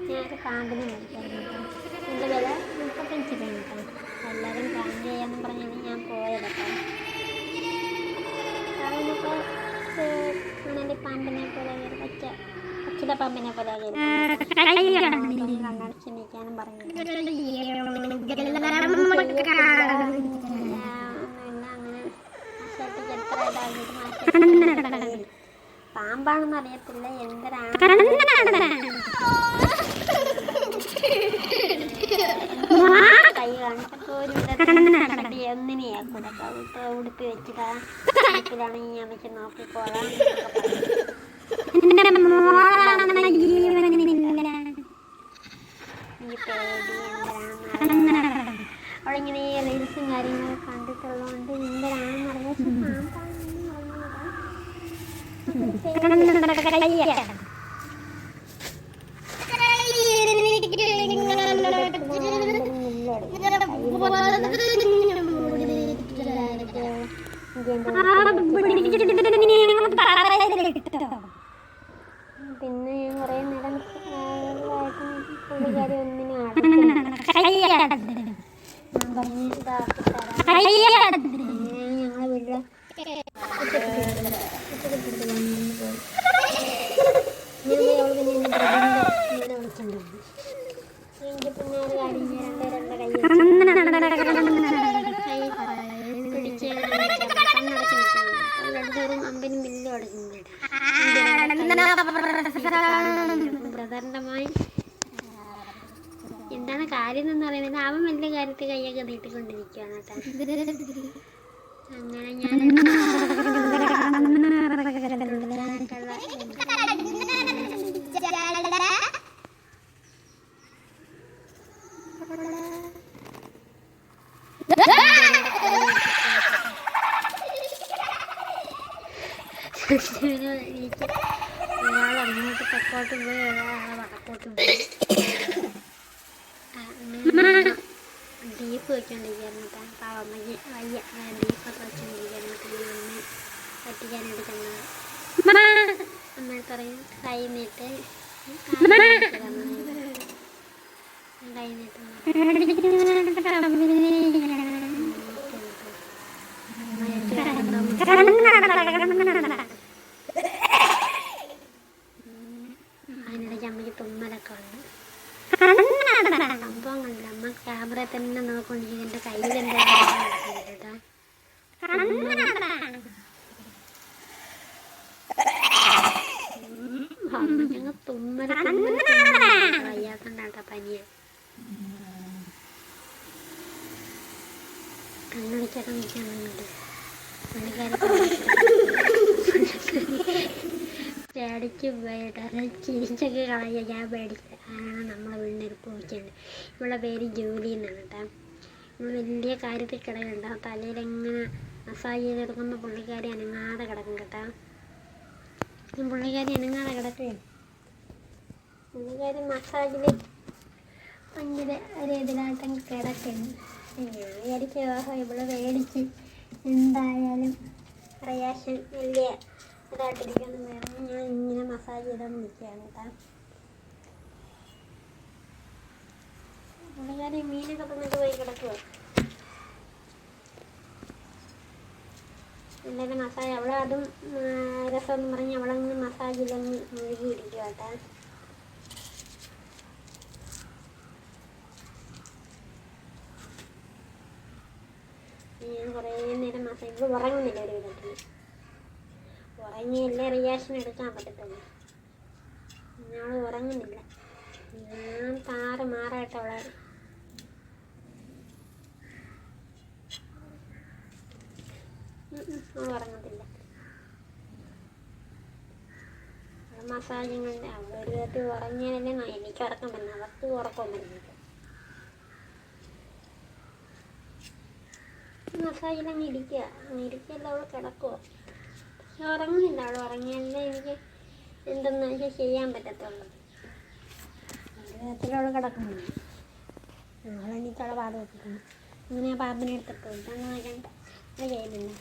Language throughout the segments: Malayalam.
ഞാനൊരു പാമ്പിനെ മേടിച്ചായിരുന്നു കേട്ടോ. ഇതിൻ്റെ വില 35 രൂപ കേട്ടോ. എല്ലാവരും പ്രാങ്ക് ചെയ്യാമെന്ന് പറഞ്ഞാണ് ഞാൻ പോയത് കേട്ടോ. അവനിപ്പോൾ അങ്ങനെ പാമ്പിനെ പോലെ പച്ചില പാമ്പിനെ പോലെ കണ്ണടച്ച് നിൽക്കാനും പറഞ്ഞു. പാമ്പാണെന്ന് അറിയത്തില്ല, എന്തിനാണ് കൈ കാണിച്ചപ്പോൾ ഒരു ഒന്നിനെയാ കൂടെ ഉടുപ്പി വെച്ചിട്ടാ വീട്ടിലാണെങ്കിൽ ഞാൻ വെച്ച് നോക്കിക്കോളാം. അവളിങ്ങനെ റീൽസും കാര്യങ്ങളൊക്കെ കണ്ടിട്ടുള്ളതുകൊണ്ട് എന്തിനാണെന്ന് അറിയാം. പിന്നെ ഞാൻ കുറേ നേരം പുള്ളിക്കാരി ഒന്നിനും ഞാൻ പറഞ്ഞ് ഇതാക്കി തരാം. ഞങ്ങളെ വീട്ടിൽ എനിക്ക് പിന്നെ ഒരു കാര്യം പിടിച്ച് കണ്ണടച്ച് നിൽക്കണം. രണ്ടുപേരും അമ്പനും ബില്ലും അടയ്ക്കുന്നുണ്ട്. ബ്രദറിൻ്റെമായി എന്താണ് കാര്യം എന്ന് പറയുന്നത്, അവൻ വലിയ കാര്യത്തിൽ കൈയൊക്കെ നീട്ടിക്കൊണ്ടിരിക്കുകയാണ് കേട്ടോ. അങ്ങനെ ഞാൻ ഒരാൾ അങ്ങോട്ട് തെക്കോട്ടും പോയി, ഒരാളെ വടക്കോട്ടും പോയി. ഡീപ്പ് വെച്ചോണ്ടിരിക്കുകയായിരുന്നു കേട്ടോ. പാവമ്മയ്ക്ക് വയ്യ, ഡീപ്പൊക്കെ വെച്ചോണ്ടിരിക്കുകയായിരുന്നു. അമ്മ പറ്റിക്കാനായിട്ട് ചെന്നത്. അമ്മ പറയും കൈ നീട്ട്, കൈ നീട്ട്. അതിനിടയ്ക്ക് അമ്മയ്ക്ക് തുമ്മലൊക്കെ വന്നു. സംഭവം കണ്ടില്ല, അമ്മ ക്യാമറ തന്നെ നോക്കൊണ്ടിരിക്കും. എൻ്റെ കയ്യിൽ എന്താ കേട്ടോ. അമ്മയ്ക്കങ്ങ് തുമ്മൽ വയ്യാത്തണ്ടാട്ടോ, പനിയ. കണ്ണടിച്ചൊക്കെ നിൽക്കാനുണ്ട് പുള്ളിക്കാരി. പേടിക്ക് ചിരിച്ചൊക്കെ കളയുക. ഞാൻ പേടിച്ച ആണ് നമ്മളെ വീടിനൊരു പൂച്ചയുണ്ട്. ഇവളുടെ പേര് ജൂലി എന്നാണ് കേട്ടോ. നമ്മൾ വലിയ കാര്യത്തിൽ കിടക്കുന്നുണ്ട്. തലയിലെങ്ങനെ മസാജ് ചെയ്തെടുക്കുമ്പോൾ പുള്ളിക്കാരി അനങ്ങാതെ കിടക്കും കേട്ടോ. പുള്ളിക്കാരി അനങ്ങാതെ കിടക്കുകയാണ്. പുള്ളിക്കാരി മസാജിൽ ഭയങ്കര ഒരു ഇതിലായിട്ടും കിടക്കുന്നു. ഞാൻ വിചാരിച്ചു ഇവിടെ പേടിച്ച് എന്തായാലും റിയാക്ഷൻ വലിയ ഇതായിട്ടിരിക്കണം വേണം. ഞാൻ ഇങ്ങനെ മസാജ് ചെയ്തോണ്ട് നിൽക്കുകയാണ് കേട്ടോ. പുള്ളിക്കാരി മീനൊക്കെ തന്നിട്ട് പോയി കിടക്കുക. എന്തായാലും മസാജ് അവളെ അതും രസമെന്ന് പറഞ്ഞ് അവളങ്ങ് മസാജിലങ്ങ് മുഴുകിയിരിക്കുക കേട്ടോ. ഞാൻ കുറേ നേരം മസാജ് ഉറങ്ങുന്നില്ല. ഒരു വിധത്തിൽ ഉറങ്ങിയല്ലേ റിയാക്ഷൻ എടുക്കാൻ പറ്റത്തുള്ളൂ. ഞങ്ങൾ ഉറങ്ങുന്നില്ല. ഞാൻ താറ് മാറായിട്ടവളെ ഉറങ്ങത്തില്ല. മസാജും കൊണ്ട് അവളൊരു വിധത്തിൽ ഉറങ്ങിയാലല്ലേ എനിക്ക് ഉറക്കം പറ്റുന്നത്. അവർക്ക് ഉറക്കം പറ്റുന്നത്. മസാജിലങ്ങ് ഇരിക്കുകയല്ല, അവൾ കിടക്കുക. ഉറങ്ങുന്നില്ല. അവൾ ഉറങ്ങിയാലേ എനിക്ക് എന്തെന്ന് വെച്ചാൽ ചെയ്യാൻ പറ്റത്തുള്ളൂ. ഒരു വിധത്തിലവൾ കിടക്കുന്നില്ല. അവളെനിക്കവളെ പാട് വെച്ചിട്ടുണ്ട്. അങ്ങനെ ഞാൻ പാമ്പിനെ എടുത്തിട്ട് പോയിട്ട് അങ്ങനെ നോക്കണ്ട ചെയ്യുന്നുണ്ട്.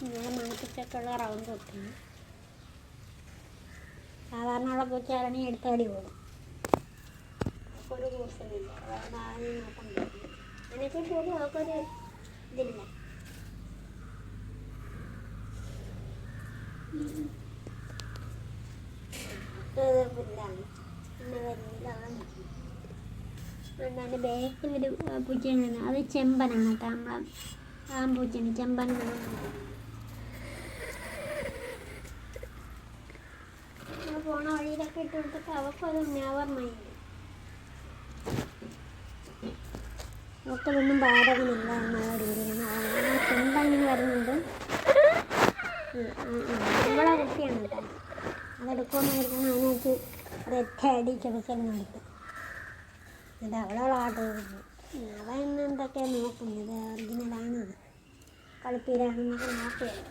ഞങ്ങളെ മണപ്പിച്ചൊക്കെയുള്ള റൗണ്ട് വെക്കുന്നു. സാധാരണ ഉള്ള പൂച്ചയാണെങ്കിൽ എടുത്തോടി പോകും. ഒരു കൂസലില്ല. നാളെ നോക്കാൻ പറ്റില്ല. എനിക്ക് പോലും അവൾക്കൊരു ഇതില്ല. പുല്ലാണ് പിന്നെ വരില്ല. അതിൻ്റെ ബാക്കിലൊരു പൂച്ചയാണ്. അത് ചെമ്പനാണ് കേട്ടോ. നമ്മളെ ആമ്പൂച്ചയാണ്. ചെമ്പനാണ്. നമ്മൾ പോണ വഴിയിലൊക്കെ ഇട്ട് കൊടുത്തിട്ട് അവൾക്കത് നെവർ മൈൻഡ്. അവൾക്കതൊന്നും ബാധകമില്ല എന്നുള്ള രീതിയിലാണ്. ചെമ്പങ്ങനെ വരുന്നുണ്ട്. നമ്മളെ കുട്ടിയാണ് കേട്ടോ. അതെടുക്കുമെന്നായിരിക്കണം. അതിനകത്ത് ഒരൊറ്റ അടി ചെറുക്കലിന് കൊടുക്കും. അത് അവളോളാട്ട് കൊടുക്കും. അവൻ എന്തൊക്കെയാണ് നോക്കുന്നത്. ഒറിജിനലാണ് കളിപ്പീരാണെന്നൊക്കെ നോക്കുകയാണ്.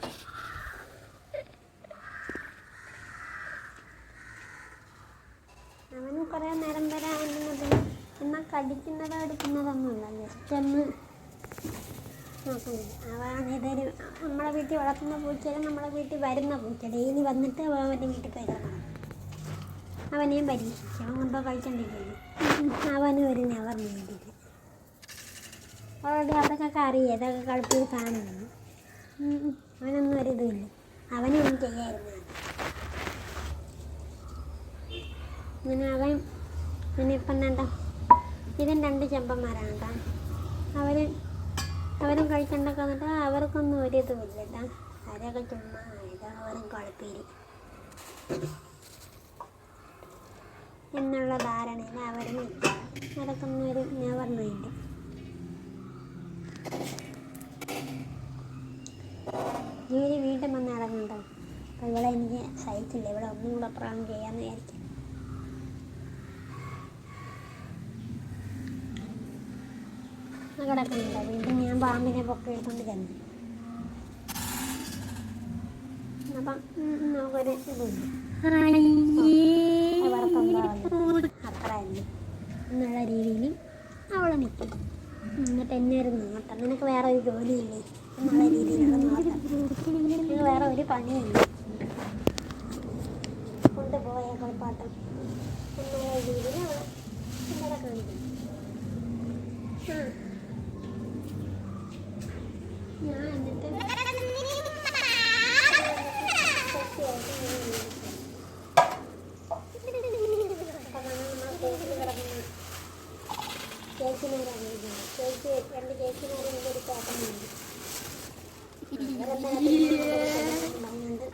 അവന് കുറേ നേരം വരെ എന്നാൽ കടിക്കുന്നതോ എടുക്കുന്നതൊന്നുമില്ല. ജസ്റ്റ് ഒന്ന് നോക്കുന്നില്ല. അവനിതൊരു നമ്മളെ വീട്ടിൽ വളർത്തുന്ന പൂച്ചയിൽ നമ്മളെ വീട്ടിൽ വരുന്ന പൂച്ച ഡെയിലി വന്നിട്ട് അവൻ്റെ വീട്ടിൽ കയറണം. അവനെയും പരീക്ഷിക്കും. അവൻ കൊണ്ടോ കഴിച്ചോണ്ടിരിക്കുന്നു. അവനും ഒരു നെവർ മൈൻഡില്ല. ഓൾറെഡി അവർക്കൊക്കെ അറിയാം ഇതൊക്കെ കളിപ്പിൽ കാണുന്നു. അവനൊന്നും ഒരിതുമില്ല. അവനൊന്നും ചെയ്യായിരുന്നു. അങ്ങനെ അവനിപ്പം എന്താ ഇതും 2 ചെമ്പന്മാരാണ് കേട്ടോ. അവരും കഴിക്കണ്ടൊക്കെ വന്നിട്ട് അവർക്കൊന്നും ഒരിതുമില്ല കേട്ടോ. അവരൊക്കെ ചുമ്മാ അവരും കളിപ്പീര് എന്നുള്ള ധാരണയിൽ അവരും ഇല്ല. അവർക്കൊന്നും ഒരു നെവർ മൈൻഡ്. ജോലി വീണ്ടും വന്ന് ഇറങ്ങണ്ടോ. അപ്പോൾ ഇവിടെ എനിക്ക് സഹിച്ചില്ല. ഇവിടെ ഒന്നും കൂടെ പ്രാണം ചെയ്യാമെന്ന് വിചാരിച്ചു. കിടക്കുന്നുണ്ടോ. വീണ്ടും ഞാൻ പാമ്പിനെ പൊക്കി എടുത്തോണ്ട് ചെന്നു. അപ്പം നമുക്കൊരു ഇതുണ്ട്. അത്രയല്ലേ എന്നുള്ള രീതിയിൽ അവൾ നിൽക്കും. എന്നിട്ട് എന്നെ ഒരു നോട്ടം. നിനക്ക് വേറെ ഒരു ജോലിയില്ലേ എന്നുള്ള രീതിയിലുള്ള നോട്ടം. നിനക്ക് വേറെ ഒരു പണിയില്ല. കൊണ്ടുപോയ കളിപ്പാട്ടം എന്നുള്ള രീതിയിൽ അവൾ ഇവിടെ കാണിക്കും. ഞാൻ എന്നിട്ട് ചേച്ചിമാരാണ്. ചേച്ചി 2 ചേച്ചിമാരും ഒരു ചേട്ടനുണ്ട്. പറഞ്ഞുകൊണ്ട്